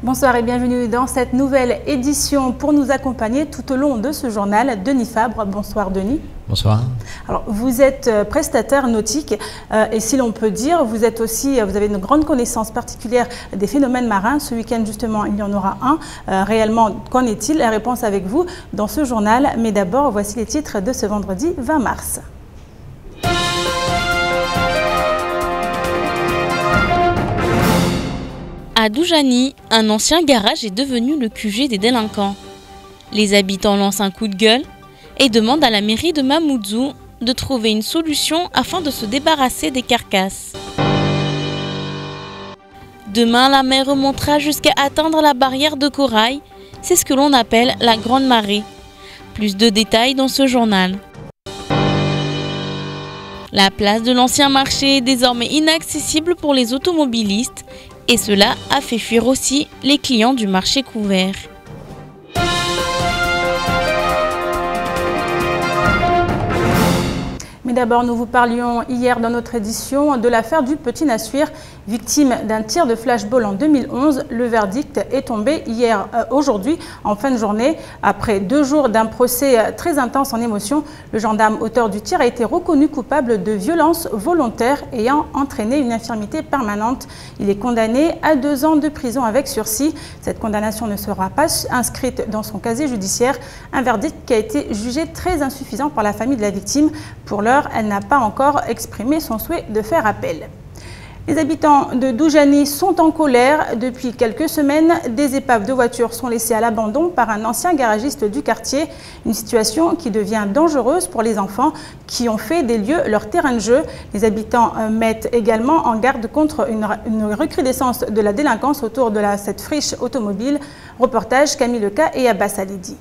Bonsoir et bienvenue dans cette nouvelle édition. Pour nous accompagner tout au long de ce journal, Denis Fabre. Bonsoir Denis. Bonsoir. Alors, vous êtes prestataire nautique et si l'on peut dire, vous avez une grande connaissance particulière des phénomènes marins. Ce week-end justement, il y en aura un. Réellement, qu'en est-il? La réponse avec vous dans ce journal. Mais d'abord, voici les titres de ce vendredi 20 mars. À Doujani, un ancien garage est devenu le QG des délinquants. Les habitants lancent un coup de gueule et demandent à la mairie de Mamoudzou de trouver une solution afin de se débarrasser des carcasses. Demain, la mer remontera jusqu'à atteindre la barrière de corail. C'est ce que l'on appelle la Grande Marée. Plus de détails dans ce journal. La place de l'ancien marché est désormais inaccessible pour les automobilistes et cela a fait fuir aussi les clients du marché couvert. Mais d'abord, nous vous parlions hier dans notre édition de l'affaire du Petit Nassuir, victime d'un tir de flashball en 2011. Le verdict est tombé aujourd'hui, en fin de journée. Après 2 jours d'un procès très intense en émotion, le gendarme auteur du tir a été reconnu coupable de violence volontaire ayant entraîné une infirmité permanente. Il est condamné à 2 ans de prison avec sursis. Cette condamnation ne sera pas inscrite dans son casier judiciaire. Un verdict qui a été jugé très insuffisant par la famille de la victime. Pour l'heure, elle n'a pas encore exprimé son souhait de faire appel. Les habitants de Doujani sont en colère. Depuis quelques semaines, des épaves de voitures sont laissées à l'abandon par un ancien garagiste du quartier. Une situation qui devient dangereuse pour les enfants qui ont fait des lieux leur terrain de jeu. Les habitants mettent également en garde contre une recrudescence de la délinquance autour de cette friche automobile. Reportage Camille Leca et Abbas Alidi.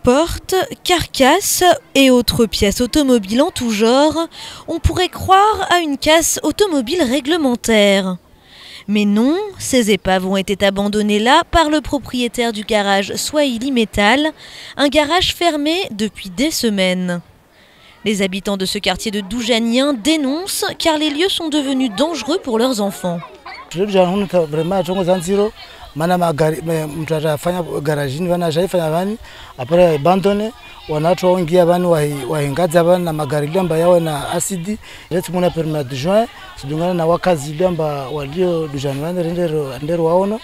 Portes, carcasses et autres pièces automobiles en tout genre, on pourrait croire à une casse automobile réglementaire. Mais non, ces épaves ont été abandonnées là par le propriétaire du garage Swahili Metal, un garage fermé depuis des semaines. Les habitants de ce quartier de Doujanien dénoncent car les lieux sont devenus dangereux pour leurs enfants. Mana magari mtu atafanya garajini vana ajaifanya vani apare abandone wanato waingia vani waingaza vani na magari lamba yawe na asidi letu muna permis de juin sidungana na wakazi lamba walio Doujani vani ndero waono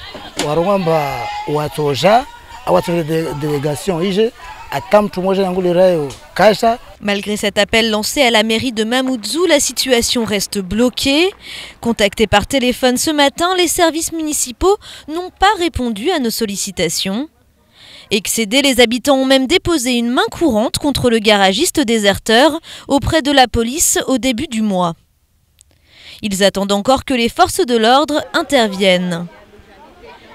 warongamba watoja awatole délégation ije atamtu moja yangule rayo kasha. Malgré cet appel lancé à la mairie de Mamoudzou, la situation reste bloquée. Contactés par téléphone ce matin, les services municipaux n'ont pas répondu à nos sollicitations. Excédés, les habitants ont même déposé une main courante contre le garagiste déserteur auprès de la police au début du mois. Ils attendent encore que les forces de l'ordre interviennent.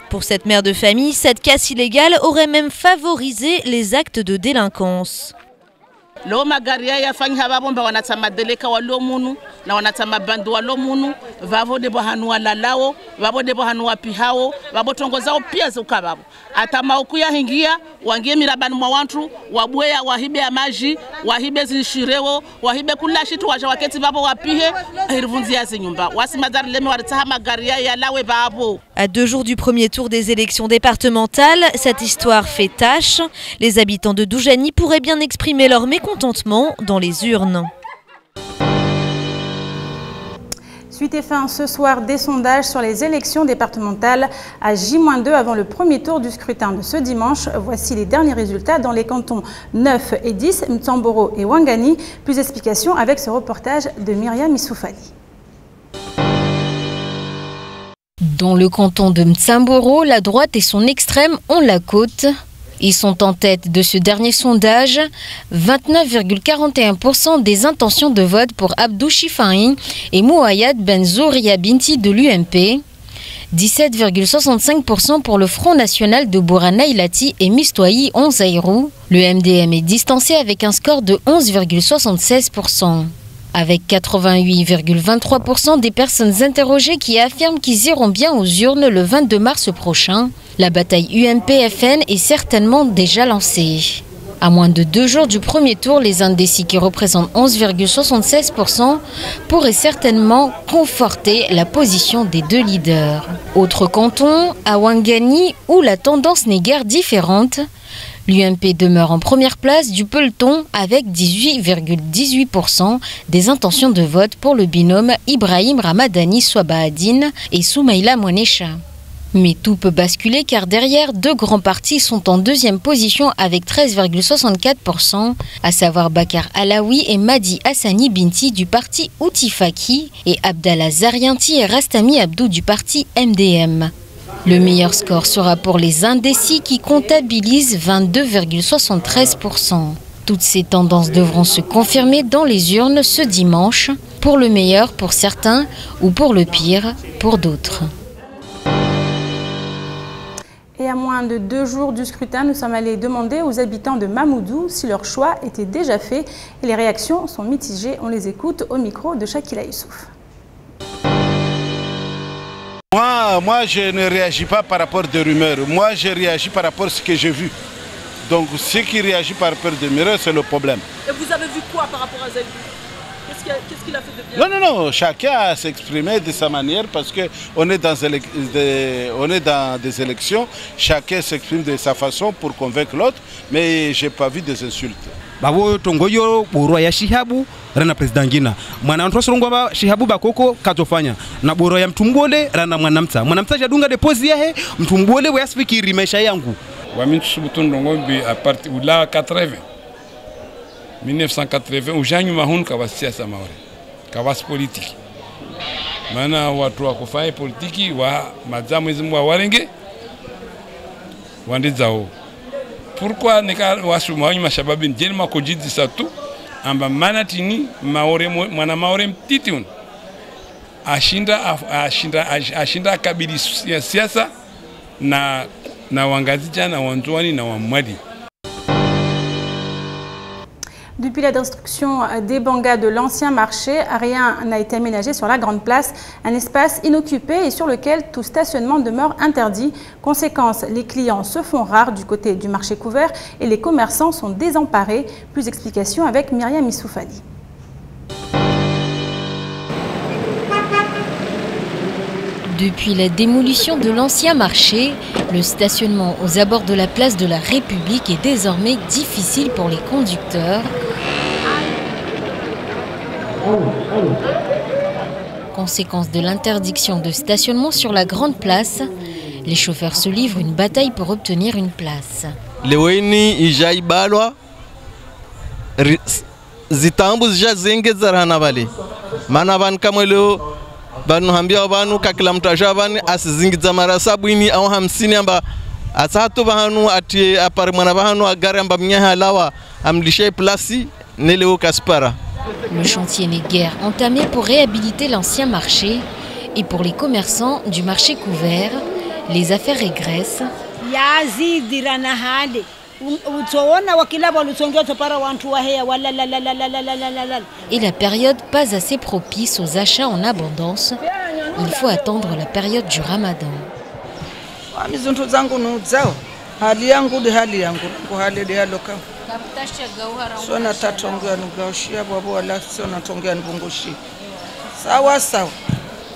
Pour cette mère de famille, cette casse illégale aurait même favorisé les actes de délinquance. Lo magari yafanyi hababomba wanatama deleka walo munu na wanatama bandu walo munu vavo debo hanua lalao vavo debo hanua pihao vavo tongozao pia zukababo atama ukuya hingia wangie mirabani mwa wantu wabweya wahibe ya maji wahibe zinshirewo wahibe kula shitu waja waketi vavo wapihe hirvunzia zinyumba wasimadari leme waritaha magari ya lawe vavo. À 2 jours du premier tour des élections départementales, cette histoire fait tâche. Les habitants de Doujani pourraient bien exprimer leur mécontentement dans les urnes. Suite et fin ce soir des sondages sur les élections départementales à J-2 avant le premier tour du scrutin de ce dimanche. Voici les derniers résultats dans les cantons 9 et 10, Mtsamboro et Ouangani. Plus d'explications avec ce reportage de Myriam Issoufali. Dans le canton de Mtsamboro, la droite et son extrême ont la côte. Ils sont en tête de ce dernier sondage. 29,41% des intentions de vote pour Abdou Chifaïn et Mouayad Benzouria Binti de l'UMP. 17,65% pour le Front National de Bourana Ilati et Mistoyi Onzaïrou. Le MDM est distancé avec un score de 11,76%. Avec 88,23% des personnes interrogées qui affirment qu'ils iront bien aux urnes le 22 mars prochain, la bataille UMP-FN est certainement déjà lancée. À moins de 2 jours du premier tour, les indécis qui représentent 11,76% pourraient certainement conforter la position des deux leaders. Autre canton, à Ouangani, où la tendance n'est guère différente, l'UMP demeure en première place du peloton avec 18,18% des intentions de vote pour le binôme Ibrahim Ramadani Swabahadine et Soumaïla Mouanecha. Mais tout peut basculer car derrière, 2 grands partis sont en deuxième position avec 13,64%, à savoir Bakar Alaoui et Madi Hassani Binti du parti Outifaki et Abdallah Zarianti et Rastami Abdou du parti MDM. Le meilleur score sera pour les indécis qui comptabilisent 22,73%. Toutes ces tendances devront se confirmer dans les urnes ce dimanche, pour le meilleur pour certains ou pour le pire pour d'autres. Et à moins de 2 jours du scrutin, nous sommes allés demander aux habitants de Mamoudzou si leur choix était déjà fait. Et les réactions sont mitigées. On les écoute au micro de Shakila Youssouf. Moi, je ne réagis pas par rapport aux rumeurs. Moi, je réagis par rapport à ce que j'ai vu. Donc, ceux qui réagissent par rapport aux rumeurs, c'est le problème. Et vous avez vu quoi par rapport à Zaïdou? Qu'est-ce qu'il a fait de bien? Non, chacun a s'exprimé de sa manière parce qu'on est dans des élections. Chacun s'exprime de sa façon pour convaincre l'autre, mais je n'ai pas vu des insultes. Babo tongoyo boro ya Shihabu rana president ngina mwana ntosongwa ba Shihabu bakoko katofanya na boro ya mtumbole rana mwanamta jadunga deposit yahe mtumbole wa yafikiri maisha yangu wa mintusubutundongo bi a partir la 80 1980 ujanyu mahun kwa siasa maore kwa politiki maana watu wa kufanya politiki wa mazamu hizo wa warenge wandizao. Pourquoi nika wasu maoni mashababi njeni makojidi satu amba manatini maore mwana maore mtitiun ashinda kabili siasa na wangazija na wanzuani na wamwadi. Depuis la destruction des bangas de l'ancien marché, rien n'a été aménagé sur la Grande Place, un espace inoccupé et sur lequel tout stationnement demeure interdit. Conséquence, les clients se font rares du côté du marché couvert et les commerçants sont désemparés. Plus d'explications avec Myriam Issoufali. Depuis la démolition de l'ancien marché, le stationnement aux abords de la place de la République est désormais difficile pour les conducteurs. Conséquence de l'interdiction de stationnement sur la Grande Place, les chauffeurs se livrent une bataille pour obtenir une place. Banu hambia banu kakila mtaja bani asizingiza mara sabini au 50 amba asatu bahanu ati apar mwana bahanu agari amba mnyaha lawa amlishe plasi neleo kaspara. Le chantier n'est guère entamé pour réhabiliter l'ancien marché et pour les commerçants du marché couvert, les affaires régressent. Et la période pas assez propice aux achats en abondance. Il faut attendre la période du Ramadan.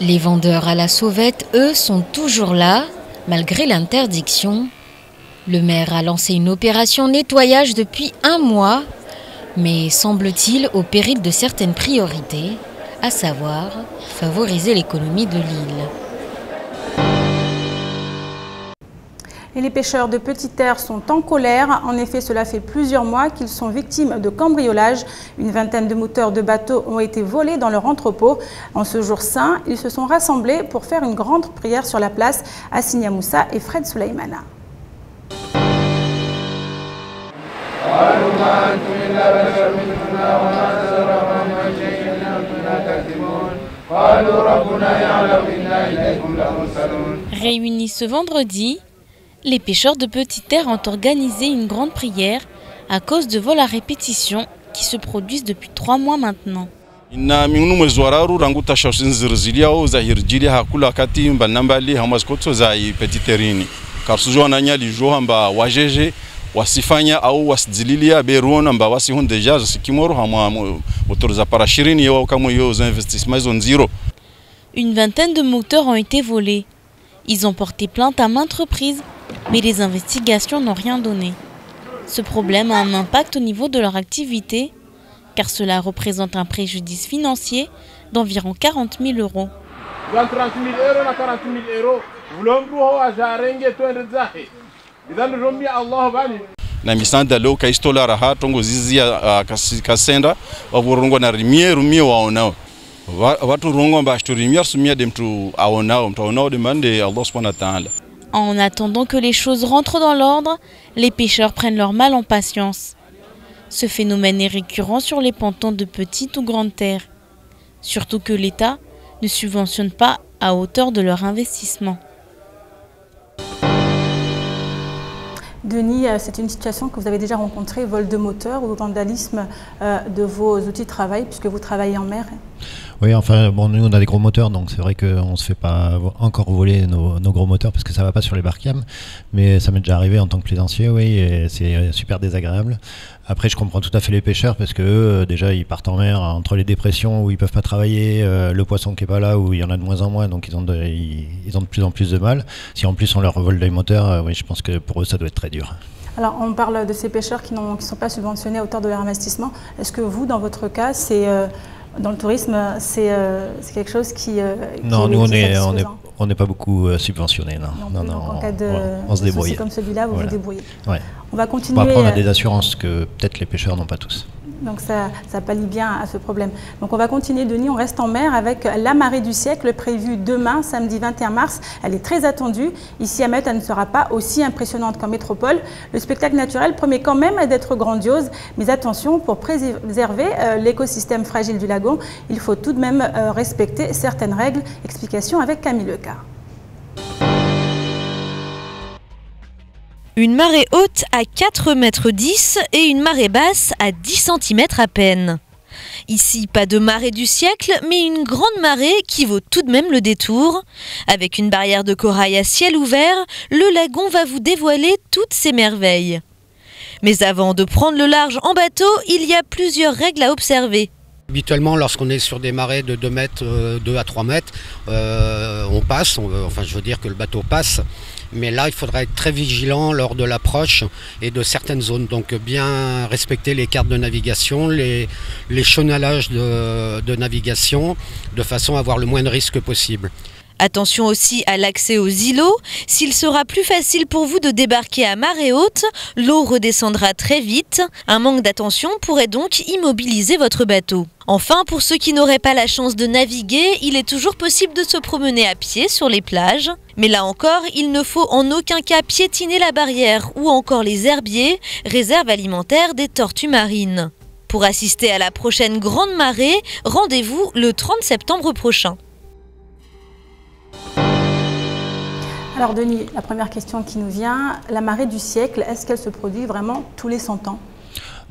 Les vendeurs à la sauvette, eux, sont toujours là, malgré l'interdiction. Le maire a lancé une opération nettoyage depuis 1 mois, mais semble-t-il au péril de certaines priorités, à savoir favoriser l'économie de l'île. Et les pêcheurs de Petite Terre sont en colère. En effet, cela fait plusieurs mois qu'ils sont victimes de cambriolage. Une vingtaine de moteurs de bateaux ont été volés dans leur entrepôt. En ce jour saint, ils se sont rassemblés pour faire une grande prière sur la place. Assinia Moussa et Fred Souleymana. Réunis ce vendredi, les pêcheurs de Petite Terre ont organisé une grande prière à cause de vols à répétition qui se produisent depuis 3 mois maintenant. wasifanya au wasidililia beruona mba wasi hun deja sikimoro hamwa motoriza parashirini yo kama yo investissements ils ont zéro. Une vingtaine de moteurs ont été volés. Ils ont porté plainte à maintes reprises, mais les investigations n'ont rien donné. Ce problème a un impact au niveau de leur activité, car cela représente un préjudice financier d'environ 40 000 €. Na misanda leo kaistola raha tongo zizi kasenda wavurongo na rumie waonao watu rongo mba ashturimia sumia de mtu aonao demande Allah subhanahu wa ta'ala. En attendant que les choses rentrent dans l'ordre, les pêcheurs prennent leur mal en patience. Ce phénomène est récurrent sur les pontons de petites ou grandes terres, surtout que l'État ne subventionne pas à hauteur de leur investissement. Denis, c'est une situation que vous avez déjà rencontrée, vol de moteur ou vandalisme de vos outils de travail, puisque vous travaillez en mer. Oui, enfin, bon, nous on a des gros moteurs, donc c'est vrai qu'on ne se fait pas encore voler nos gros moteurs parce que ça ne va pas sur les barcams, mais ça m'est déjà arrivé en tant que plaisancier, oui, et c'est super désagréable. Après, je comprends tout à fait les pêcheurs parce que eux, déjà, ils partent en mer entre les dépressions où ils ne peuvent pas travailler, le poisson qui n'est pas là, où il y en a de moins en moins, donc ils ont de plus en plus de mal. Si en plus on leur vole des moteurs, oui, je pense que pour eux, ça doit être très dur. Alors, on parle de ces pêcheurs qui ne sont pas subventionnés à hauteur de leur investissement. Est-ce que vous, dans votre cas, dans le tourisme, c'est quelque chose qui non, nous on n'est pas beaucoup subventionnés. Non. En cas de on se débrouille. comme celui-là, vous vous débrouillez. Ouais. On va continuer. Bon, après, on a des assurances que peut-être les pêcheurs n'ont pas tous. Donc ça pallie bien à ce problème. Donc on va continuer, Denis, on reste en mer avec la marée du siècle prévue demain, samedi 21 mars. Elle est très attendue. Ici à Mayotte, elle ne sera pas aussi impressionnante qu'en métropole. Le spectacle naturel promet quand même d'être grandiose, mais attention, pour préserver l'écosystème fragile du lagon, il faut tout de même respecter certaines règles. Explication avec Camille Lecard. Une marée haute à 4,10 m et une marée basse à 10 cm à peine. Ici, pas de marée du siècle, mais une grande marée qui vaut tout de même le détour. Avec une barrière de corail à ciel ouvert, le lagon va vous dévoiler toutes ses merveilles. Mais avant de prendre le large en bateau, il y a plusieurs règles à observer. Habituellement, lorsqu'on est sur des marées de 2 mètres, 2 à 3 mètres, on passe, enfin je veux dire que le bateau passe. Mais là, il faudra être très vigilant lors de l'approche et de certaines zones. Donc bien respecter les cartes de navigation, les chenalages de navigation, de façon à avoir le moins de risques possible. Attention aussi à l'accès aux îlots. S'il sera plus facile pour vous de débarquer à marée haute, l'eau redescendra très vite. Un manque d'attention pourrait donc immobiliser votre bateau. Enfin, pour ceux qui n'auraient pas la chance de naviguer, il est toujours possible de se promener à pied sur les plages. Mais là encore, il ne faut en aucun cas piétiner la barrière ou encore les herbiers, réserve alimentaire des tortues marines. Pour assister à la prochaine grande marée, rendez-vous le 30 septembre prochain. Alors Denis, la première question qui nous vient, la marée du siècle, est-ce qu'elle se produit vraiment tous les 100 ans ?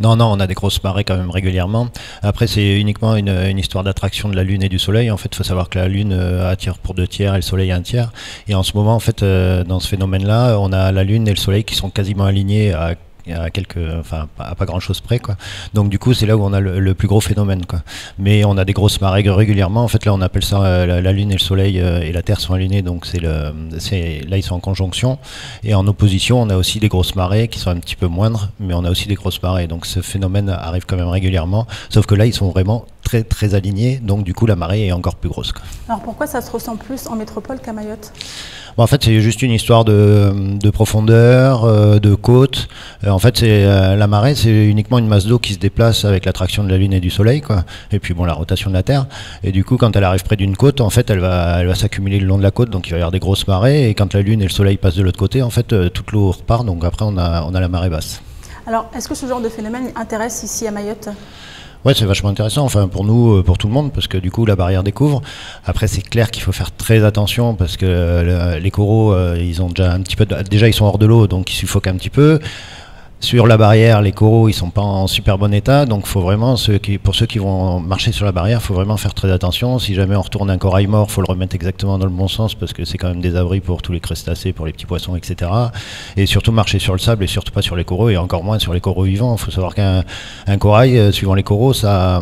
Non, on a des grosses marées quand même régulièrement. Après, c'est uniquement une histoire d'attraction de la Lune et du Soleil. En fait, il faut savoir que la Lune attire pour 2 tiers et le Soleil 1 tiers. Et en ce moment, en fait, dans ce phénomène-là, on a la Lune et le Soleil qui sont quasiment alignés à pas grand chose près, quoi. Donc du coup c'est là où on a le plus gros phénomène, quoi. Mais on a des grosses marées régulièrement. En fait là on appelle ça la Lune et le Soleil et la Terre sont alignés, donc là ils sont en conjonction. Et en opposition on a aussi des grosses marées qui sont un petit peu moindres, mais on a aussi des grosses marées. Donc ce phénomène arrive quand même régulièrement, sauf que là ils sont vraiment très très alignés, donc du coup la marée est encore plus grosse, quoi. Alors pourquoi ça se ressent plus en métropole qu'à Mayotte ? En fait, c'est juste une histoire de profondeur, de côte. En fait, la marée, c'est uniquement une masse d'eau qui se déplace avec l'attraction de la Lune et du Soleil, quoi. Et puis bon, la rotation de la Terre. Et du coup, quand elle arrive près d'une côte, en fait, elle va s'accumuler le long de la côte, donc il va y avoir des grosses marées. Et quand la Lune et le Soleil passent de l'autre côté, en fait, toute l'eau repart. Donc après, on a la marée basse. Alors, est-ce que ce genre de phénomène intéresse ici à Mayotte ? Ouais, c'est vachement intéressant, enfin pour nous, pour tout le monde, parce que du coup la barrière découvre. Après c'est clair qu'il faut faire très attention parce que les coraux, ils ont déjà un petit peu, déjà ils sont hors de l'eau, donc ils suffoquent un petit peu. Sur la barrière, les coraux, ils sont pas en super bon état, donc faut vraiment, pour ceux qui vont marcher sur la barrière, faut vraiment faire très attention. Si jamais on retourne un corail mort, faut le remettre exactement dans le bon sens, parce que c'est quand même des abris pour tous les crustacés, pour les petits poissons, etc. Et surtout marcher sur le sable, et surtout pas sur les coraux, et encore moins sur les coraux vivants. Il faut savoir qu'un corail, suivant les coraux, ça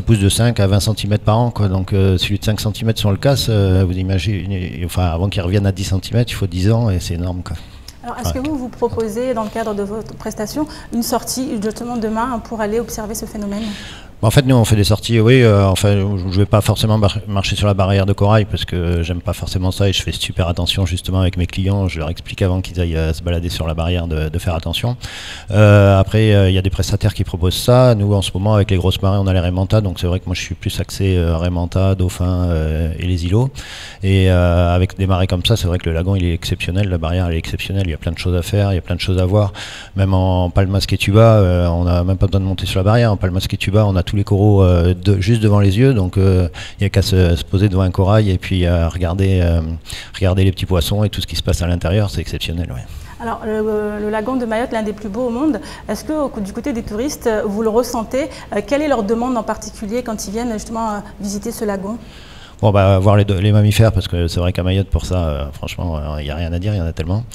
pousse de 5 à 20 cm par an, quoi. Donc celui de 5 cm, si on le casse, vous imaginez, enfin, avant qu'il revienne à 10 cm, il faut 10 ans, et c'est énorme, quoi. Alors, est-ce que vous proposez, dans le cadre de votre prestation, une sortie justement demain pour aller observer ce phénomène ? En fait, nous, on fait des sorties, oui. Enfin, je ne vais pas forcément marcher sur la barrière de corail parce que j'aime pas forcément ça et je fais super attention justement avec mes clients. Je leur explique avant qu'ils aillent se balader sur la barrière de faire attention. Après, il y a des prestataires qui proposent ça. Nous, en ce moment, avec les grosses marées, on a les raimentas. Donc, c'est vrai que moi, je suis plus axé raimentas, dauphins et les îlots. Et avec des marées comme ça, c'est vrai que le lagon, il est exceptionnel. La barrière, elle est exceptionnelle. Il y a plein de choses à faire, il y a plein de choses à voir. Même en Palmas Quetuba, on n'a même pas besoin de monter sur la barrière. En Palmas Quetuba, on a tous les coraux juste devant les yeux, donc il n'y a qu'à se poser devant un corail et puis regarder les petits poissons et tout ce qui se passe à l'intérieur, c'est exceptionnel. Ouais. Alors le lagon de Mayotte, l'un des plus beaux au monde, est-ce que du côté des touristes, vous le ressentez? Quelle est leur demande en particulier quand ils viennent justement visiter ce lagon? Bon, bah, voir les mammifères, parce que c'est vrai qu'à Mayotte, pour ça, franchement, il n'y a rien à dire, il y en a tellement.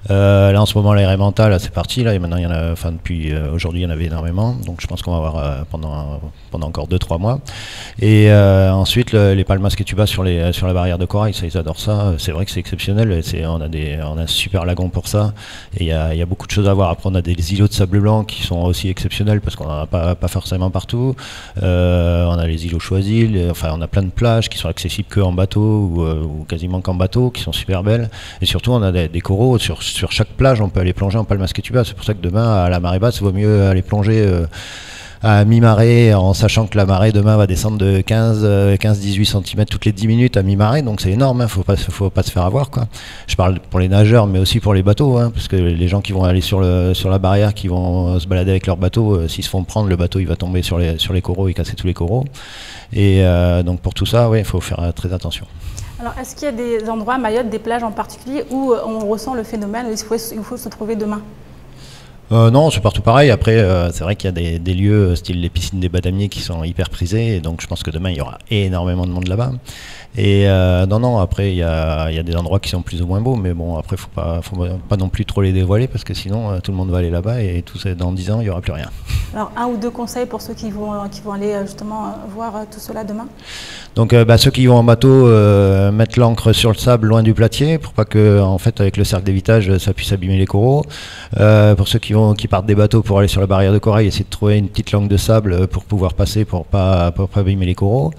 Là, en ce moment, les raimentas, là, c'est parti. Là, et maintenant, il y en a, enfin, depuis aujourd'hui, il y en avait énormément. Donc, je pense qu'on va avoir pendant encore 2-3 mois. Et ensuite, les Palmas Quetuba sur la barrière de corail, ça, ils adorent ça. C'est vrai que c'est exceptionnel. On a un super lagon pour ça. Et il y a beaucoup de choses à voir. Après, on a des îlots de sable blanc qui sont aussi exceptionnels parce qu'on n'en a pas forcément partout. On a les îlots choisis. Enfin, on a plein de plages qui sont accessibles que en bateau ou quasiment qu'en bateau, qui sont super belles. Et surtout, on a des coraux sur chaque plage. On peut aller plonger en Palmas Quetuba. C'est pour ça que demain, à la marée basse, il vaut mieux aller plonger à mi-marée, en sachant que la marée demain va descendre de 15-18 cm toutes les 10 minutes à mi-marée, donc c'est énorme, hein, faut pas se faire avoir, quoi. Je parle pour les nageurs, mais aussi pour les bateaux, hein, parce que les gens qui vont aller sur la barrière, qui vont se balader avec leur bateau, s'ils se font prendre, le bateau il va tomber sur les coraux et casser tous les coraux. Et donc pour tout ça, il faut faire très attention. Alors, est-ce qu'il y a des endroits à Mayotte, des plages en particulier, où on ressent le phénomène, où il faut se trouver demain? Non, c'est partout pareil. Après, c'est vrai qu'il y a des lieux style les piscines des Badamiers qui sont hyper prisés, et donc je pense que demain il y aura énormément de monde là-bas. Et non, après il y a des endroits qui sont plus ou moins beaux, mais bon, après faut pas non plus trop les dévoiler parce que sinon tout le monde va aller là-bas et dans 10 ans il n'y aura plus rien. Alors, 1 ou 2 conseils pour ceux qui vont aller justement voir tout cela demain? Donc ceux qui vont en bateau, mettre l'ancre sur le sable loin du platier pour pas que, en fait, avec le cercle d'évitage, ça puisse abîmer les coraux. Pour ceux qui partent des bateaux pour aller sur la barrière de corail, essayer de trouver une petite langue de sable pour pouvoir passer, pour pas abîmer les coraux.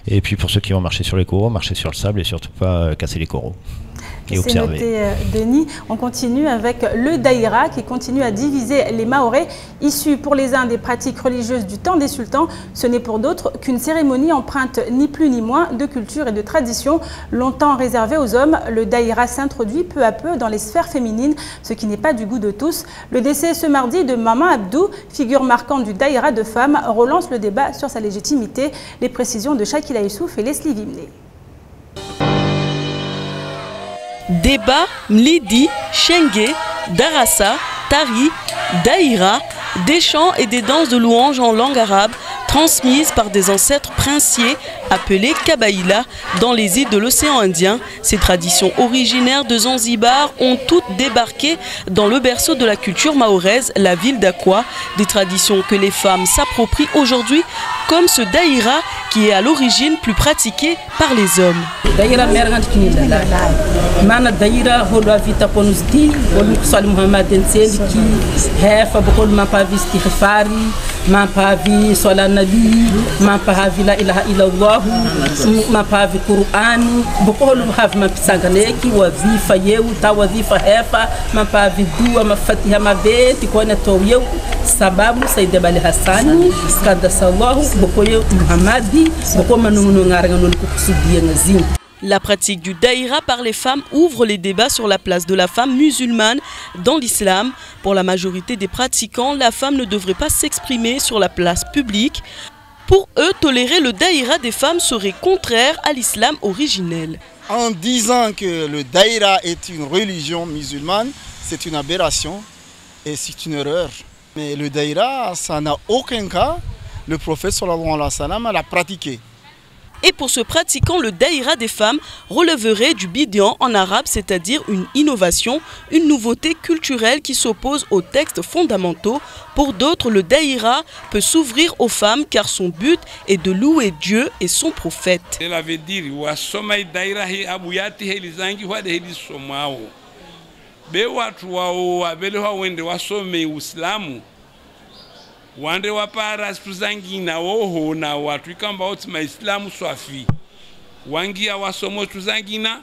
Et puis pour ceux qui vont marcher sur les coraux, marcher sur le sable et surtout pas casser les coraux. C'est noté, Denis. On continue avec le daïra qui continue à diviser les Mahorais. Issu pour les uns des pratiques religieuses du temps des sultans, ce n'est pour d'autres qu'une cérémonie empreinte ni plus ni moins de culture et de tradition. Longtemps réservé aux hommes, le daïra s'introduit peu à peu dans les sphères féminines, ce qui n'est pas du goût de tous. Le décès ce mardi de Maman Abdou, figure marquante du daïra de femmes, relance le débat sur sa légitimité. Les précisions de Shakila Youssouf et Leslie Vimné. Débat, Mlidi, Chengue, Darassa, Tari, Daïra, des chants et des danses de louanges en langue arabe transmises par des ancêtres princiers appelés Kabaïla dans les îles de l'océan Indien. Ces traditions originaires de Zanzibar ont toutes débarqué dans le berceau de la culture mahoraise, la ville d'Aqua. Des traditions que les femmes s'approprient aujourd'hui, comme ce daïra qui est à l'origine plus pratiqué par les hommes. mapavi Qur'ani bokolo have mapisangaleki wazifa yeu ta wazifa hefa mapavi dua mafatiha mabeti kona toyeu sababu Sayyid Bali Hassani qaddasallahu bokoyo Muhammadi bokoma nungu ngaranga non kusudiya ngazim. La pratique du daïra par les femmes ouvre les débats sur la place de la femme musulmane dans l'islam. Pour la majorité des pratiquants, la femme ne devrait pas s'exprimer sur la place publique. Pour eux, tolérer le daïra des femmes serait contraire à l'islam originel. En disant que le daïra est une religion musulmane, c'est une aberration et c'est une erreur. Mais le daïra, ça n'a aucun cas. Le prophète sallallahu alayhi wa sallam l'a pratiqué. Et pour ce pratiquant, le daïra des femmes relèverait du bid'an en arabe, c'est-à-dire une innovation, une nouveauté culturelle qui s'oppose aux textes fondamentaux. Pour d'autres, le daïra peut s'ouvrir aux femmes car son but est de louer Dieu et son prophète. Cela veut dire wande wapara tuzangina woho na watu ikamba otima islamu swafi wangia wasomo tuzangina.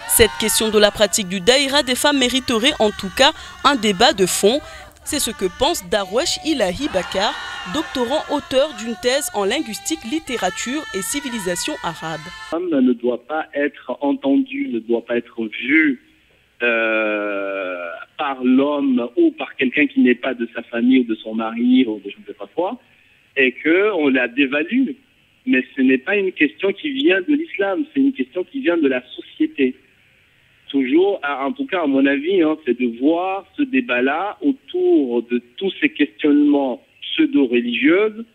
Cette question de la pratique du daïra des femmes mériterait en tout cas un débat de fond. C'est ce que pense Darwesh Ilahi Bakar, doctorant auteur d'une thèse en linguistique, littérature et civilisation arabe. La femme ne doit pas être entendue, ne doit pas être vue par l'homme ou par quelqu'un qui n'est pas de sa famille ou de son mari ou de je ne sais pas quoi, et qu'on la dévalue. Mais ce n'est pas une question qui vient de l'islam, c'est une question qui vient de la société. Toujours, en tout cas à mon avis, c'est de voir ce débat-là autour de tous ces questionnements pseudo-religieux,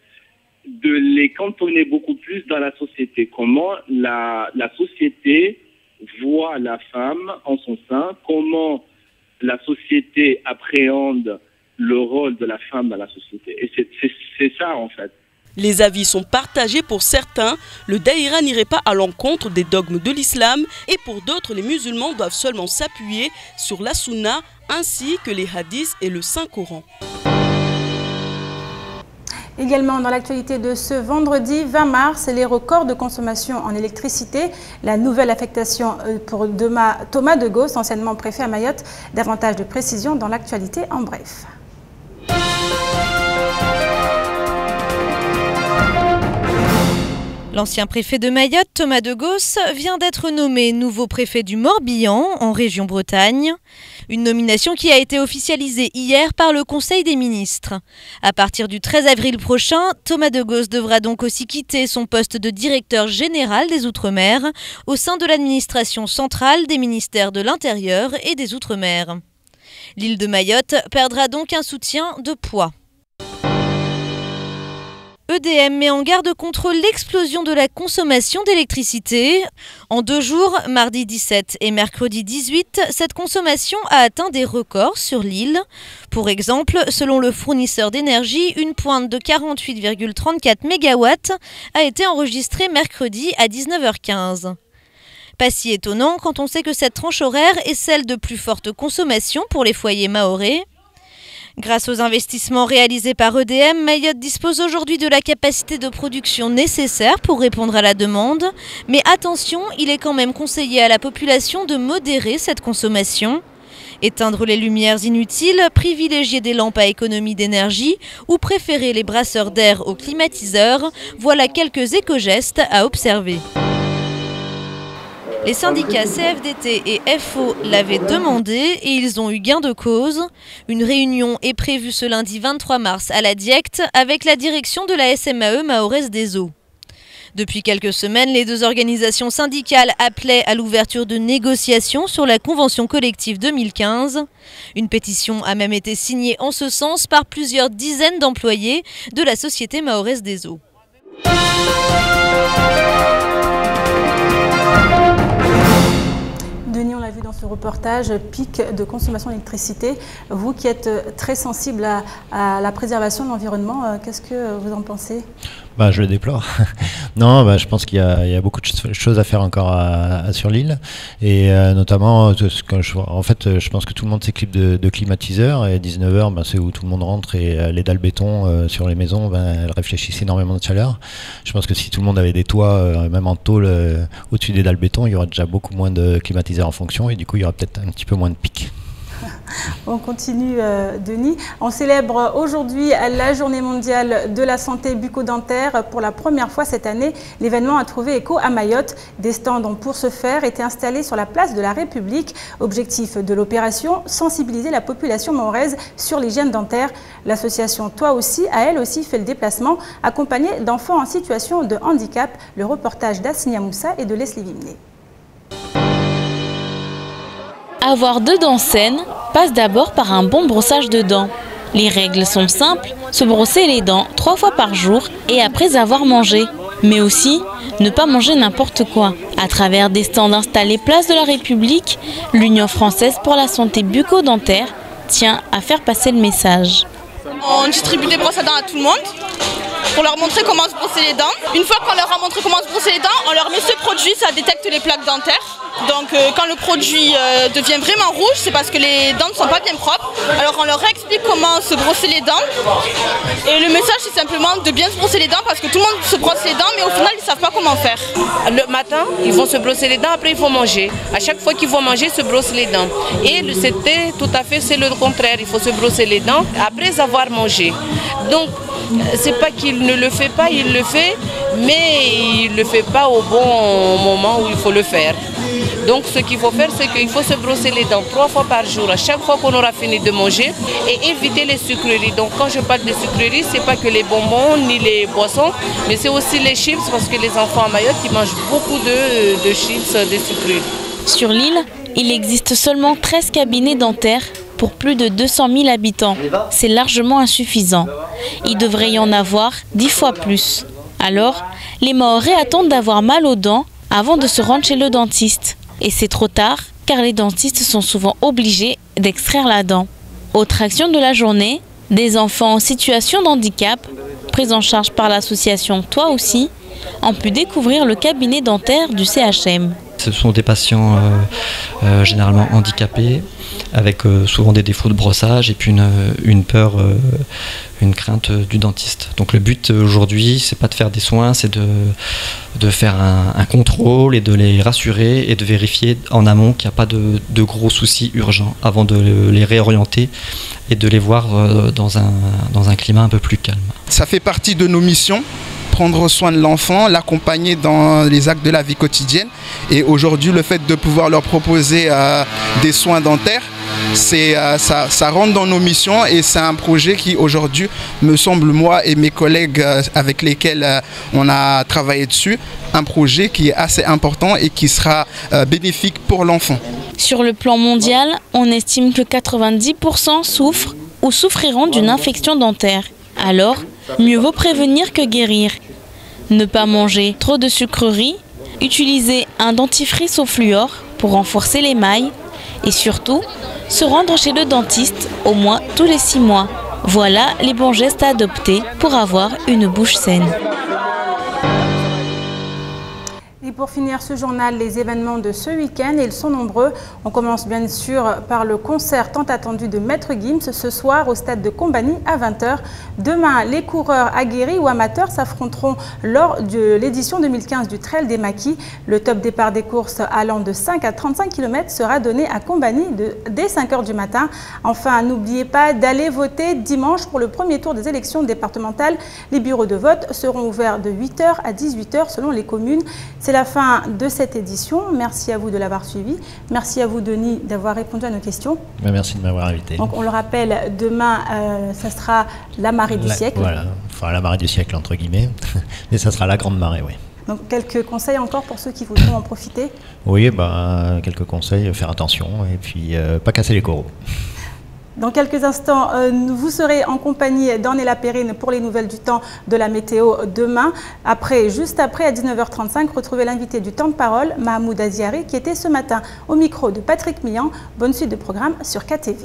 de les cantonner beaucoup plus dans la société. Comment la société voit la femme en son sein, comment la société appréhende le rôle de la femme dans la société. Et c'est ça en fait. Les avis sont partagés. Pour certains, le daïra n'irait pas à l'encontre des dogmes de l'islam et pour d'autres, les musulmans doivent seulement s'appuyer sur la sunna ainsi que les hadiths et le Saint-Coran. Également dans l'actualité de ce vendredi 20 mars, les records de consommation en électricité, la nouvelle affectation pour Thomas de Gauss, anciennement préfet à Mayotte. Davantage de précisions dans l'actualité en bref. L'ancien préfet de Mayotte, Thomas de Gauss, vient d'être nommé nouveau préfet du Morbihan, en région Bretagne. Une nomination qui a été officialisée hier par le Conseil des ministres. À partir du 13 avril prochain, Thomas de Gauss devra donc aussi quitter son poste de directeur général des Outre-mer au sein de l'administration centrale des ministères de l'Intérieur et des Outre-mer. L'île de Mayotte perdra donc un soutien de poids. EDM met en garde contre l'explosion de la consommation d'électricité. En 2 jours, mardi 17 et mercredi 18, cette consommation a atteint des records sur l'île. Pour exemple, selon le fournisseur d'énergie, une pointe de 48,34 MW a été enregistrée mercredi à 19h15. Pas si étonnant quand on sait que cette tranche horaire est celle de plus forte consommation pour les foyers mahorais. Grâce aux investissements réalisés par EDM, Mayotte dispose aujourd'hui de la capacité de production nécessaire pour répondre à la demande. Mais attention, il est quand même conseillé à la population de modérer cette consommation. Éteindre les lumières inutiles, privilégier des lampes à économie d'énergie ou préférer les brasseurs d'air aux climatiseurs, voilà quelques éco-gestes à observer. Les syndicats CFDT et FO l'avaient demandé et ils ont eu gain de cause. Une réunion est prévue ce lundi 23 mars à la Diecte avec la direction de la SMAE mahoraise des eaux. Depuis quelques semaines, les 2 organisations syndicales appelaient à l'ouverture de négociations sur la convention collective 2015. Une pétition a même été signée en ce sens par plusieurs dizaines d'employés de la Société mahoraise des eaux. Denis, on l'a vu dans ce reportage, pic de consommation d'électricité. Vous qui êtes très sensible à la préservation de l'environnement, qu'est-ce que vous en pensez ? Je le déplore. Non, je pense qu'il y a beaucoup de choses à faire encore sur l'île. Et notamment, je pense que tout le monde s'équipe de climatiseurs. Et à 19h, c'est où tout le monde rentre. Et les dalles béton sur les maisons, elles réfléchissent énormément de chaleur. Je pense que si tout le monde avait des toits, même en tôle, au-dessus des dalles béton, il y aurait déjà beaucoup moins de climatiseurs en fonction. Et du coup, il y aurait peut-être un petit peu moins de pics. On continue, Denis. On célèbre aujourd'hui la journée mondiale de la santé bucco-dentaire. Pour la première fois cette année, l'événement a trouvé écho à Mayotte. Des stands ont pour ce faire été installés sur la place de la République. Objectif de l'opération, sensibiliser la population mahoraise sur l'hygiène dentaire. L'association Toi aussi a elle aussi fait le déplacement, accompagnée d'enfants en situation de handicap. Le reportage d'Asnia Moussa et de Leslie Vimné. Avoir 2 dents saines passe d'abord par un bon brossage de dents. Les règles sont simples, se brosser les dents 3 fois par jour et après avoir mangé. Mais aussi, ne pas manger n'importe quoi. À travers des stands installés place de la République, l'Union française pour la santé bucco-dentaire tient à faire passer le message. On distribue des brosses à dents à tout le monde pour leur montrer comment se brosser les dents. Une fois qu'on leur a montré comment se brosser les dents, on leur met ce produit, ça détecte les plaques dentaires. Donc quand le produit devient vraiment rouge, c'est parce que les dents ne sont pas bien propres. Alors on leur explique comment se brosser les dents. Et le message c'est simplement de bien se brosser les dents parce que tout le monde se brosse les dents mais au final ils ne savent pas comment faire. Le matin, ils vont se brosser les dents, après ils vont manger. À chaque fois qu'ils vont manger, ils se brossent les dents. Et c'était tout à fait, c'est le contraire. Il faut se brosser les dents après avoir mangé. Donc c'est pas qu'il ne le fait pas, il le fait, mais il ne le fait pas au bon moment où il faut le faire. Donc ce qu'il faut faire, c'est qu'il faut se brosser les dents 3 fois par jour, à chaque fois qu'on aura fini de manger, et éviter les sucreries. Donc quand je parle de sucreries, c'est pas que les bonbons ni les boissons, mais c'est aussi les chips, parce que les enfants à Mayotte, ils mangent beaucoup de chips, de sucreries. Sur l'île, il existe seulement 13 cabinets dentaires pour plus de 200 000 habitants. C'est largement insuffisant. Il devrait y en avoir 10 fois plus. Alors, les Mahorais attendent d'avoir mal aux dents avant de se rendre chez le dentiste. Et c'est trop tard, car les dentistes sont souvent obligés d'extraire la dent. Autre action de la journée, des enfants en situation de handicap, pris en charge par l'association Toi aussi, ont pu découvrir le cabinet dentaire du CHM. Ce sont des patients généralement handicapés, avec souvent des défauts de brossage et puis une peur, une crainte du dentiste. Donc le but aujourd'hui, c'est pas de faire des soins, c'est de faire un contrôle et de les rassurer et de vérifier en amont qu'il n'y a pas de gros soucis urgents avant de les réorienter et de les voir dans un climat un peu plus calme. Ça fait partie de nos missions. Prendre soin de l'enfant, l'accompagner dans les actes de la vie quotidienne. Et aujourd'hui, le fait de pouvoir leur proposer des soins dentaires, ça rentre dans nos missions et c'est un projet qui aujourd'hui me semble, moi et mes collègues avec lesquels on a travaillé dessus, un projet qui est assez important et qui sera bénéfique pour l'enfant. Sur le plan mondial, on estime que 90% souffrent ou souffriront d'une infection dentaire. Alors, mieux vaut prévenir que guérir. Ne pas manger trop de sucreries, utiliser un dentifrice au fluor pour renforcer l'émail et surtout, se rendre chez le dentiste au moins tous les 6 mois. Voilà les bons gestes à adopter pour avoir une bouche saine. Et pour finir ce journal, les événements de ce week-end, ils sont nombreux. On commence bien sûr par le concert tant attendu de Maître Gims ce soir au stade de Combani à 20 h. Demain, les coureurs aguerris ou amateurs s'affronteront lors de l'édition 2015 du Trail des Maquis. Le top départ des courses allant de 5 à 35 km sera donné à Combani dès 5 h du matin. Enfin, n'oubliez pas d'aller voter dimanche pour le premier tour des élections départementales. Les bureaux de vote seront ouverts de 8 h à 18 h selon les communes. C'est la fin de cette édition. Merci à vous de l'avoir suivi. Merci à vous, Denis, d'avoir répondu à nos questions. Merci de m'avoir invité. Donc, on le rappelle, demain, ça sera la marée du siècle. Voilà, enfin la marée du siècle, entre guillemets. Mais ça sera la grande marée, oui. Donc, quelques conseils encore pour ceux qui voudront en profiter? Oui, quelques conseils, faire attention et puis pas casser les coraux. Dans quelques instants, vous serez en compagnie d'Ornella Perrine pour les nouvelles du temps de la météo demain. Juste après, à 19 h 35, retrouvez l'invité du temps de parole, Mahmoud Aziari, qui était ce matin au micro de Patrick Millan. Bonne suite de programme sur KTV.